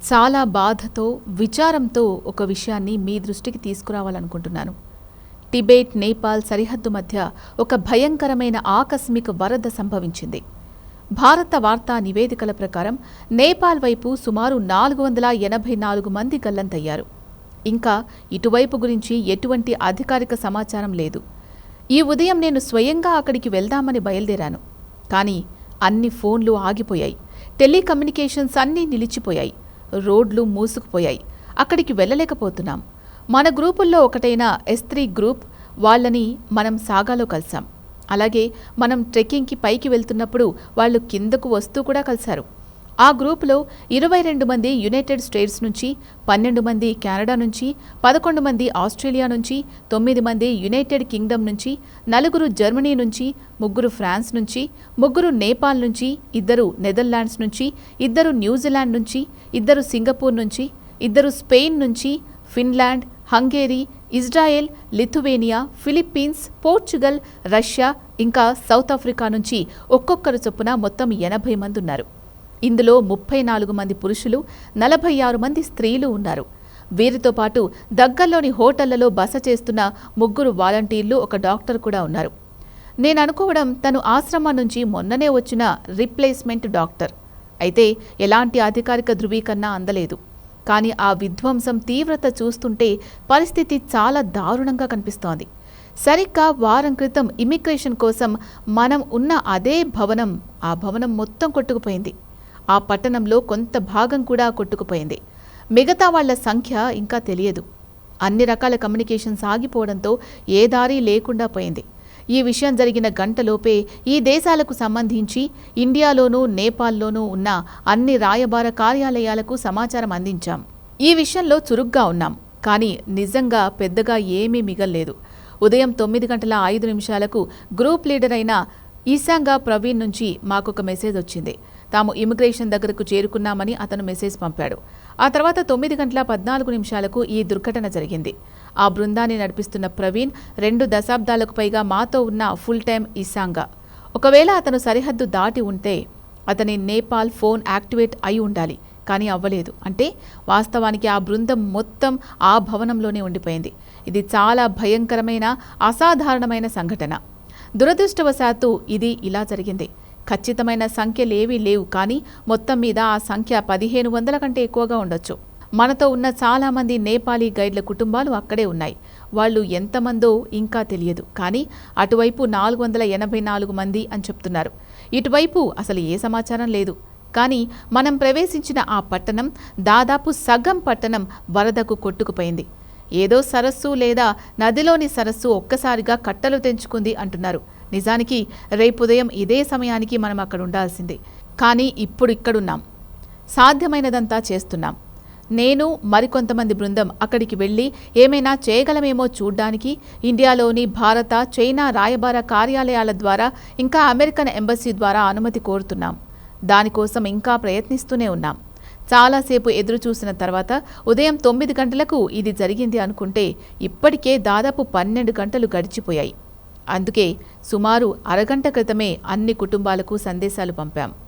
చాలా బాధతో, విచారంతో ఒక విషయాన్ని మీ దృష్టికి తీసుకురావాలనుకుంటున్నాను. టిబెట్, నేపాల్ సరిహద్దు మధ్య ఒక భయంకరమైన ఆకస్మిక వరద సంభవించింది. భారత వార్తా నివేదికల ప్రకారం నేపాల్ వైపు సుమారు 484 మంది గల్లంతయ్యారు. ఇంకా ఇటువైపు గురించి ఎటువంటి అధికారిక సమాచారం లేదు. ఈ ఉదయం నేను స్వయంగా అక్కడికి వెళ్దామని బయలుదేరాను. కానీ అన్ని ఫోన్లు ఆగిపోయాయి, టెలికమ్యూనికేషన్స్ అన్నీ నిలిచిపోయాయి, రోడ్లు మూసుకుపోయాయి. అక్కడికి వెళ్ళలేకపోతున్నాం. మన గ్రూపుల్లో ఒకటైన S3 గ్రూప్ వాళ్ళని మనం సాగాలో కలిసాం. అలాగే మనం ట్రెక్కింగ్కి పైకి వెళ్తున్నప్పుడు వాళ్ళు కిందకు వస్తూ కూడా కలిశారు. ఆ గ్రూపులో 22 మంది యునైటెడ్ స్టేట్స్ నుంచి, 12 మంది కెనడా నుంచి, 11 మంది ఆస్ట్రేలియా నుంచి, 9 మంది యునైటెడ్ కింగ్డమ్ నుంచి, 4 జర్మనీ నుంచి, 3 ఫ్రాన్స్ నుంచి, 3 నేపాల్ నుంచి, 2 నెదర్లాండ్స్ నుంచి, 2 న్యూజిలాండ్ నుంచి, 2 సింగపూర్ నుంచి, 2 స్పెయిన్ నుంచి, Finland, Hungary, Israel, Lithuania, Philippines, Portugal, Russia ఇంకా సౌత్ ఆఫ్రికా నుంచి ఒక్కొక్కరు చొప్పున మొత్తం 80 మంది ఉన్నారు. ఇందులో 34 మంది పురుషులు, 46 మంది స్త్రీలు ఉన్నారు. వీరితో పాటు దగ్గర్లోని హోటళ్లలో బస చేస్తున్న 3 వాలంటీర్లు, ఒక డాక్టర్ కూడా ఉన్నారు. నేననుకోవడం తను ఆశ్రమం నుంచి మొన్ననే వచ్చిన రీప్లేస్మెంట్ డాక్టర్. అయితే ఎలాంటి అధికారిక ధృవీకరణ అందలేదు. కానీ ఆ విధ్వంసం తీవ్రత చూస్తుంటే పరిస్థితి చాలా దారుణంగా కనిపిస్తోంది. సరిగ్గా వారం క్రితం ఇమిగ్రేషన్ కోసం మనం ఉన్న అదే భవనం, ఆ భవనం మొత్తం కొట్టుకుపోయింది. ఆ పట్టణంలో కొంత భాగం కూడా కొట్టుకుపోయింది. మిగతా వాళ్ల సంఖ్య ఇంకా తెలియదు. అన్ని రకాల కమ్యూనికేషన్స్ ఆగిపోవడంతో ఏ దారి లేకుండా పోయింది. ఈ విషయం జరిగిన గంటలోపే ఈ దేశాలకు సంబంధించి ఇండియాలోనూ నేపాల్లోనూ ఉన్న అన్ని రాయబార కార్యాలయాలకు సమాచారం అందించాం. ఈ విషయంలో చురుగ్గా ఉన్నాం. కానీ నిజంగా పెద్దగా ఏమీ మిగల్లేదు. ఉదయం 9:05 గ్రూప్ లీడర్ అయిన ఈశాంగా ప్రవీణ్ నుంచి మాకొక మెసేజ్ వచ్చింది. తాము ఇమిగ్రేషన్ దగ్గరకు చేరుకున్నామని అతను మెసేజ్ పంపాడు. ఆ తర్వాత 9:14 ఈ దుర్ఘటన జరిగింది. ఆ బృందాన్ని నడిపిస్తున్న ప్రవీణ్ 2 దశాబ్దాలకు పైగా మాతో ఉన్న ఫుల్ టైం ఈశాంగా. ఒకవేళ అతను సరిహద్దు దాటి ఉంటే అతని నేపాల్ ఫోన్ యాక్టివేట్ అయి ఉండాలి. కానీ అవ్వలేదు. అంటే వాస్తవానికి ఆ బృందం మొత్తం ఆ భవనంలోనే ఉండిపోయింది. ఇది చాలా భయంకరమైన, అసాధారణమైన సంఘటన. దురదృష్టవశాత్తు ఇది ఇలా జరిగింది. ఖచ్చితమైన సంఖ్యలేవీ లేవు. కానీ మొత్తం మీద ఆ సంఖ్య 1500 కంటే ఎక్కువగా ఉండొచ్చు. మనతో ఉన్న చాలామంది నేపాలీ గైడ్ల కుటుంబాలు అక్కడే ఉన్నాయి. వాళ్ళు ఎంతమందో ఇంకా తెలియదు. కానీ అటువైపు 484 మంది అని చెప్తున్నారు. ఇటువైపు అసలు ఏ సమాచారం లేదు. కానీ మనం ప్రవేశించిన ఆ పట్టణం, దాదాపు సగం పట్టణం వరదకు కొట్టుకుపోయింది. ఏదో సరస్సు లేదా నదిలోని సరస్సు ఒక్కసారిగా కట్టలు తెంచుకుంది అంటున్నారు. నిజానికి రేపుదయం ఇదే సమయానికి మనం అక్కడ ఉండాల్సిందే. కానీ ఇప్పుడు ఇక్కడున్నాం. సాధ్యమైనదంతా చేస్తున్నాం. నేను, మరికొంతమంది బృందం అక్కడికి వెళ్ళి ఏమైనా చేయగలమేమో చూడ్డానికి ఇండియాలోని భారత, చైనా రాయబార కార్యాలయాల ద్వారా, ఇంకా అమెరికన్ ఎంబసీ ద్వారా అనుమతి కోరుతున్నాం. దానికోసం ఇంకా ప్రయత్నిస్తూనే ఉన్నాం. చాలాసేపు ఎదురు చూసిన తర్వాత ఉదయం 9 గంటలకు ఇది జరిగింది అనుకుంటే ఇప్పటికే దాదాపు 12 గంటలు గడిచిపోయాయి. అందుకే సుమారు అరగంట క్రితమే అన్ని కుటుంబాలకు సందేశాలు పంపాం.